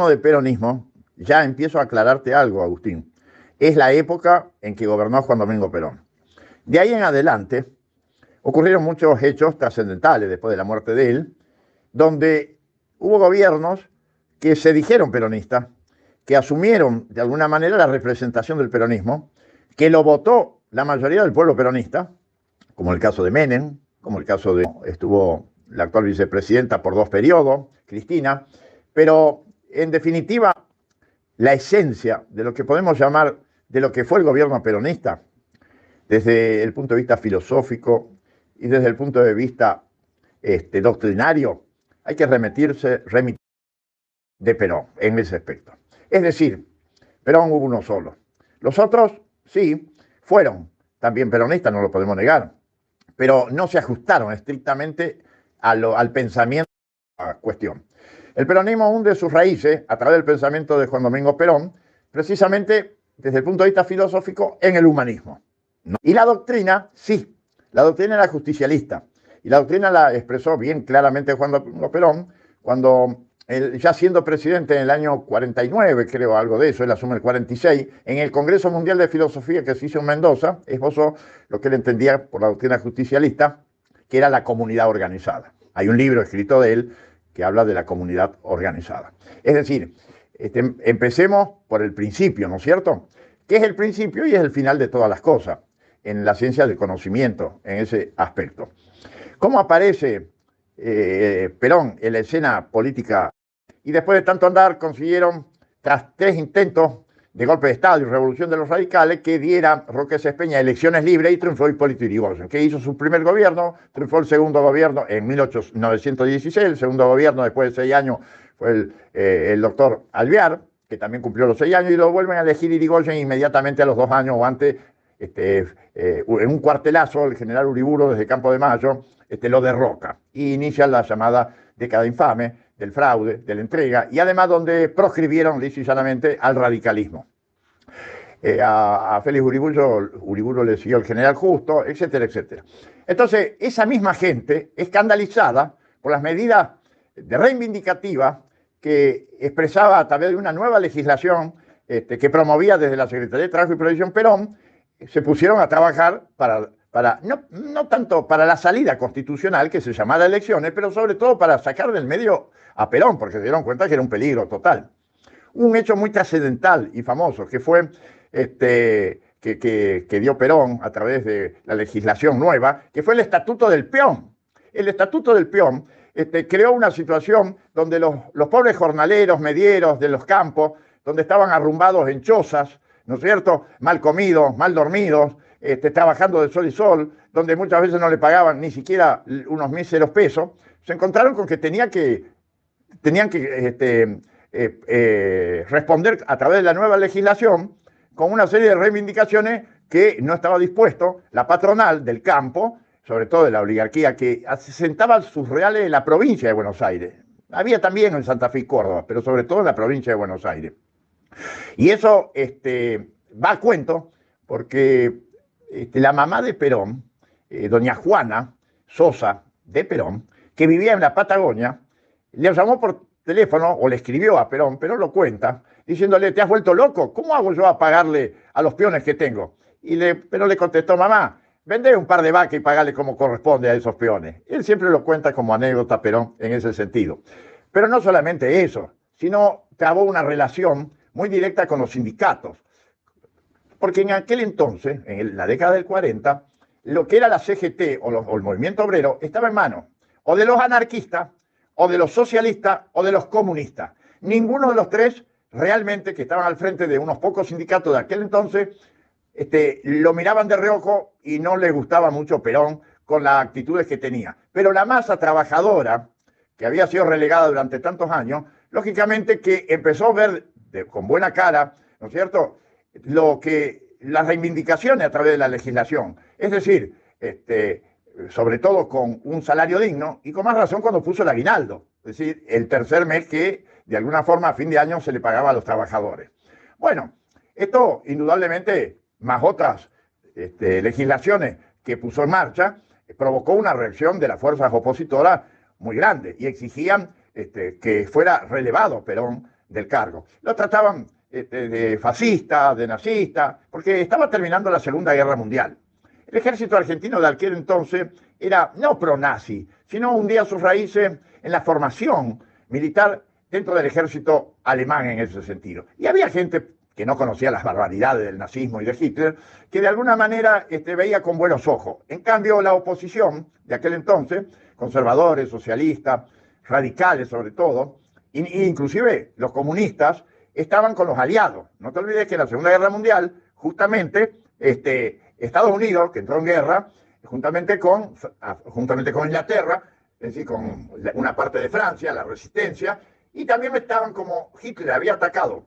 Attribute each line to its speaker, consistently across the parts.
Speaker 1: de peronismo, ya empiezo a aclararte algo, Agustín. Es la época en que gobernó Juan Domingo Perón. De ahí en adelante ocurrieron muchos hechos trascendentales después de la muerte de él, donde hubo gobiernos que se dijeron peronistas, que asumieron de alguna manera la representación del peronismo, que lo votó la mayoría del pueblo peronista, como el caso de Menem, como el caso de estuvo la actual vicepresidenta por 2 periodos, Cristina, pero en definitiva la esencia de lo que podemos llamar de lo que fue el gobierno peronista, desde el punto de vista filosófico y desde el punto de vista doctrinario, hay que remitir de Perón en ese aspecto. Es decir, Perón hubo uno solo. Los otros, sí, fueron también peronistas, no lo podemos negar, pero no se ajustaron estrictamente al pensamiento de la cuestión. El peronismo hunde sus raíces a través del pensamiento de Juan Domingo Perón, precisamente desde el punto de vista filosófico, en el humanismo, ¿no? Y la doctrina, sí, la doctrina era justicialista, y la doctrina la expresó bien claramente Juan Domingo Perón, cuando él, ya siendo presidente en el año 49, creo, algo de eso, él asume el 46, en el Congreso Mundial de Filosofía que se hizo en Mendoza, esbozó lo que él entendía por la doctrina justicialista, que era la comunidad organizada. Hay un libro escrito de él que habla de la comunidad organizada. Es decir, empecemos por el principio, ¿no es cierto? ¿Qué es el principio y es el final de todas las cosas en la ciencia del conocimiento, en ese aspecto? ¿Cómo aparece Perón en la escena política? Y después de tanto andar consiguieron, tras 3 intentos de golpe de Estado y revolución de los radicales, que diera Roque Sespeña elecciones libres y triunfó Hipólito Yrigoyen, que hizo su primer gobierno, triunfó el segundo gobierno en 1916, el segundo gobierno después de 6 años fue el doctor Alvear, que también cumplió los 6 años, y lo vuelven a elegir Yrigoyen inmediatamente a los 2 años o antes, en un cuartelazo, el general Uriburu desde Campo de Mayo lo derroca y inicia la llamada década infame del fraude, de la entrega, y además donde proscribieron lisa y llanamente al radicalismo. A Félix Uriburu le siguió el general Justo, etcétera, etcétera. Entonces, esa misma gente, escandalizada por las medidas de reivindicativas que expresaba a través de una nueva legislación que promovía desde la Secretaría de Trabajo y Previsión Perón, se pusieron a trabajar no tanto para la salida constitucional, que se llamara elecciones, pero sobre todo para sacar del medio a Perón, porque se dieron cuenta que era un peligro total. Un hecho muy trascendental y famoso, que fue que dio Perón a través de la legislación nueva, que fue el Estatuto del Peón. El Estatuto del Peón creó una situación donde los pobres jornaleros, medieros de los campos, donde estaban arrumbados en chozas, ¿no es cierto?, mal comidos, mal dormidos, trabajando de sol y sol, donde muchas veces no le pagaban ni siquiera unos míseros pesos, se encontraron con que tenían que responder a través de la nueva legislación con una serie de reivindicaciones que no estaba dispuesto la patronal del campo, sobre todo de la oligarquía, que asentaba sus reales en la provincia de Buenos Aires. Había también en Santa Fe y Córdoba, pero sobre todo en la provincia de Buenos Aires. Y eso va a cuento porque la mamá de Perón, doña Juana Sosa de Perón, que vivía en la Patagonia, le llamó por teléfono o le escribió a Perón, Perón lo cuenta, diciéndole: ¿te has vuelto loco? ¿Cómo hago yo a pagarle a los peones que tengo? Perón le contestó: mamá, vendé un par de vacas y pagale como corresponde a esos peones. Él siempre lo cuenta como anécdota, Perón, en ese sentido. Pero no solamente eso, sino trabó una relación muy directa con los sindicatos. Porque en aquel entonces, en la década del 40, lo que era la CGT o el movimiento obrero estaba en manos o de los anarquistas, o de los socialistas, o de los comunistas. Ninguno de los tres realmente, que estaban al frente de unos pocos sindicatos de aquel entonces, lo miraban de reojo y no les gustaba mucho Perón con las actitudes que tenía. Pero la masa trabajadora, que había sido relegada durante tantos años, lógicamente que empezó a ver con buena cara, ¿no es cierto?, las reivindicaciones a través de la legislación. Es decir, sobre todo con un salario digno, y con más razón cuando puso el aguinaldo, es decir, el tercer mes que de alguna forma a fin de año se le pagaba a los trabajadores. Bueno, esto indudablemente, más otras legislaciones que puso en marcha, provocó una reacción de las fuerzas opositoras muy grande y exigían que fuera relevado Perón del cargo. Lo trataban de fascista, de nazista, porque estaba terminando la Segunda Guerra Mundial. El ejército argentino de aquel entonces era no pro-nazi, sino hundía sus raíces en la formación militar dentro del ejército alemán en ese sentido. Y había gente que no conocía las barbaridades del nazismo y de Hitler, que de alguna manera veía con buenos ojos. En cambio, la oposición de aquel entonces, conservadores, socialistas, radicales sobre todo, inclusive los comunistas, estaban con los aliados. No te olvides que en la Segunda Guerra Mundial, justamente, Estados Unidos, que entró en guerra, juntamente con Inglaterra, es decir, con una parte de Francia, la resistencia, y también estaban, como Hitler había atacado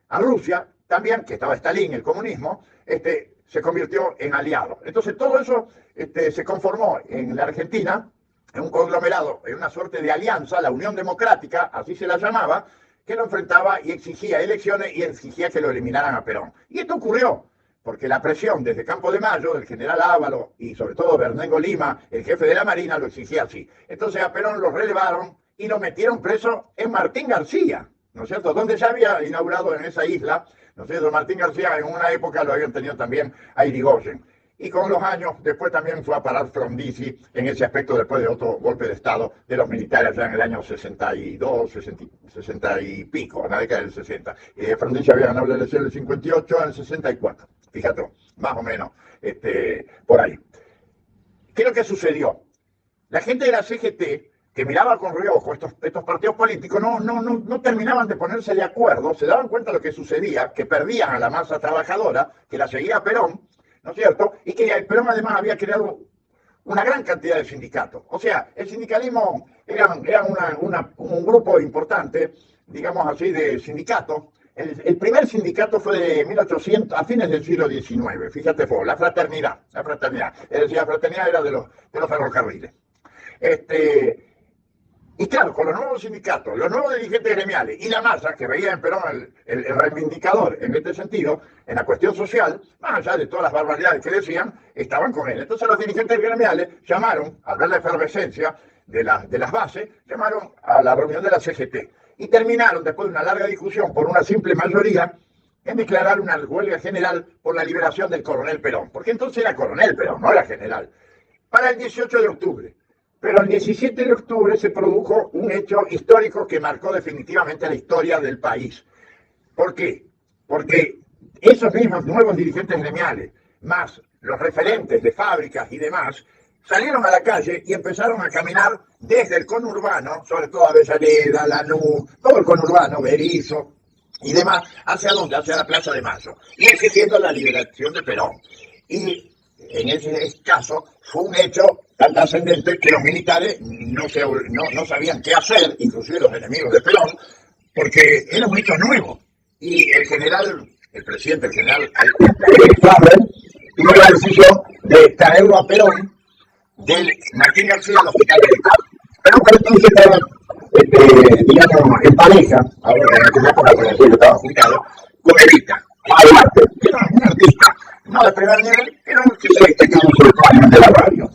Speaker 1: a Rusia, también, que estaba Stalin, el comunismo, se convirtió en aliado. Entonces todo eso se conformó en la Argentina, en un conglomerado, en una suerte de alianza, la Unión Democrática, así se la llamaba, que lo enfrentaba y exigía elecciones y exigía que lo eliminaran a Perón. Y esto ocurrió, porque la presión desde Campo de Mayo, del general Ávalo y sobre todo Bernengo Lima, el jefe de la Marina, lo exigía así. Entonces a Perón lo relevaron y lo metieron preso en Martín García, ¿no es cierto? Donde ya había inaugurado en esa isla, ¿no es cierto? Martín García en una época lo habían tenido también a Irigoyen. Y con los años, después también fue a parar Frondizi en ese aspecto después de otro golpe de Estado de los militares ya en el año 62, 60 y pico, en la década del 60. Frondizi había ganado la elección del 58 al 64, fíjate, más o menos, por ahí. ¿Qué es lo que sucedió? La gente de la CGT, que miraba con reojo estos partidos políticos, no terminaban de ponerse de acuerdo, se daban cuenta de lo que sucedía, que perdían a la masa trabajadora, que la seguía Perón, ¿no es cierto? Y que Perón además había creado una gran cantidad de sindicatos. O sea, el sindicalismo era un grupo importante, digamos así, de sindicatos. El primer sindicato fue de 1800, a fines del siglo XIX, fíjate vos, la fraternidad. Es decir, la fraternidad era de los ferrocarriles. Y claro, con los nuevos sindicatos, los nuevos dirigentes gremiales y la masa que veía en Perón el reivindicador en este sentido, en la cuestión social, más allá de todas las barbaridades que decían, estaban con él. Entonces los dirigentes gremiales llamaron, al ver la efervescencia de las bases, llamaron a la reunión de la CGT. Y terminaron, después de una larga discusión por una simple mayoría, en declarar una huelga general por la liberación del coronel Perón. Porque entonces era coronel Perón, no era general. Para el 18 de octubre. Pero el 17 de octubre se produjo un hecho histórico que marcó definitivamente la historia del país. ¿Por qué? Porque esos mismos nuevos dirigentes gremiales, más los referentes de fábricas y demás, salieron a la calle y empezaron a caminar desde el conurbano, sobre todo Avellaneda, Lanús, todo el conurbano, Berisso y demás, ¿hacia dónde? Hacia la Plaza de Mayo, y exigiendo la liberación de Perón. Y en ese caso fue un hecho tan trascendente que los militares no sabían qué hacer, inclusive los enemigos de Perón, porque era un hecho nuevo. Y el general Farrell tomó la decisión de traerlo a Perón del Martín García al hospital militar. Pero por entonces estaba, digamos, en pareja, ahora en aquella época que estaba juntado, con Evita, que era un artista, no de primer nivel, pero que se destacaba sobre todo a nivel de la radio.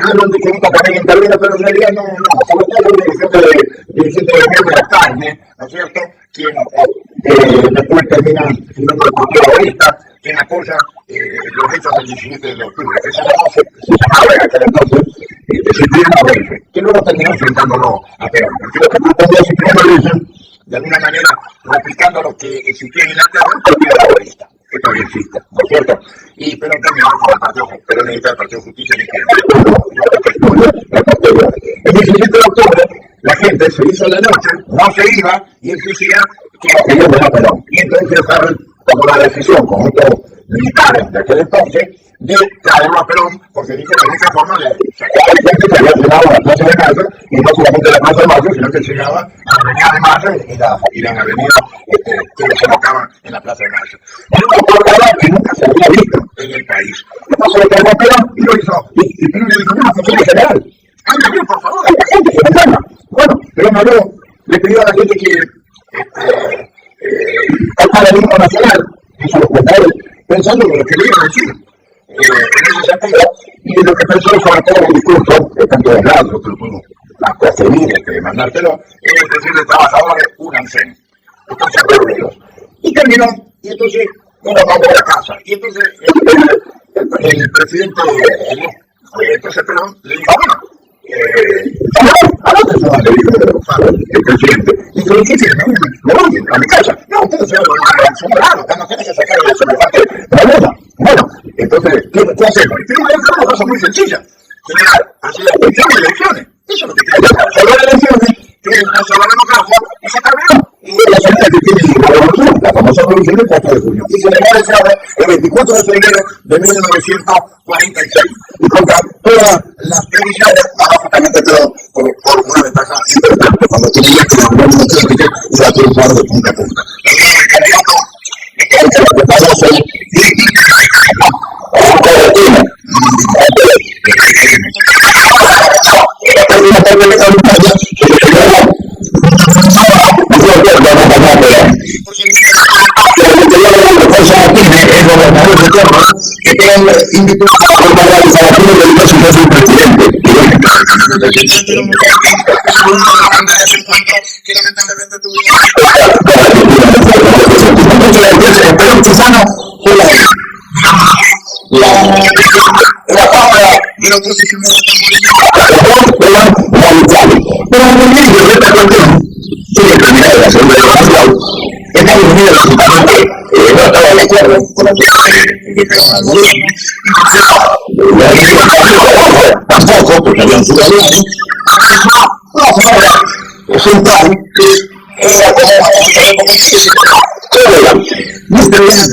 Speaker 1: Hablan de que Evita también intervino, pero en realidad no, sobre todo un dirigente de la carne, ¿no es cierto?, quien después termina siendo el protagonista, quien apoya los hechos del 17 de octubre, que se llamaba en aquel entonces Cipriano Reyes, que luego terminó enfrentándolo a Perón, porque lo que pretendía Cipriano Reyes, de alguna manera replicando lo que existía en Inglaterra, el Partido Laborista, que todavía existe, ¿no es cierto? Y Perón terminó con el Partido Peronista, el Partido Justicia y Izquierda. El 17 de octubre la gente se hizo la noche, no se iba y exigía que aquello fuera Perón. Y entonces Farrell tomó la decisión con otros militares de aquel entonces de traerlo a Perón, porque dijo que de esa forma le sacaba a la gente que había llegado a la Plaza de Mayo, y no solamente a la Plaza de Mayo, sino que llegaba a la Avenida de Mayo y las avenidas que desembocaban en la Plaza de Mayo. Era una palabra que nunca se había visto en el país. Entonces lo trajo a Perón y lo hizo, y Perón le dijo, no, señor general, ándale, por favor, a la gente que me llama. Bueno, Perón habló, le pidió a la gente que cantara el himno nacional, eso lo cuenta él, pensando en lo que le iba a decir. En ese sentido, y lo que pensó sobre todo en el discurso, tanto de radio, que lo pudo hasta servir, mandártelo, es decir, de trabajadores, únanse. terminó, y entonces uno va a la casa. Y entonces el presidente, entonces Perón le dijo, bueno, ¿a dónde se va? Le dijo el presidente. Y dijo, ¿qué tiene? Me voy a mi casa. No, ustedes se van a su lado, cuando tienen que sacar el celular. Bueno, entonces, ¿qué hacemos? Y tenemos una cosa muy sencilla. General, hacer las elecciones. Eso es lo que tiene que hacer. Salvar elecciones, tiene que salvar la democracia y se terminó. Y la salida que tiene la revolución, la famosa revolución del 4 de junio. Y se le ha deseado el 24 de febrero de 1946. Y contra todas las previsiones, básicamente todo por una ventaja importante. Cuando tenía que la Unión Democrática y la triunfar de punta a punta. El candidato, lo que pasó fue la oposición pero también de esta cuestión tiene terminado la segunda evaluación. Estados Unidos básicamente no estaba de acuerdo con lo que tampoco, porque habían ciudadanos, es un plan que era como entonces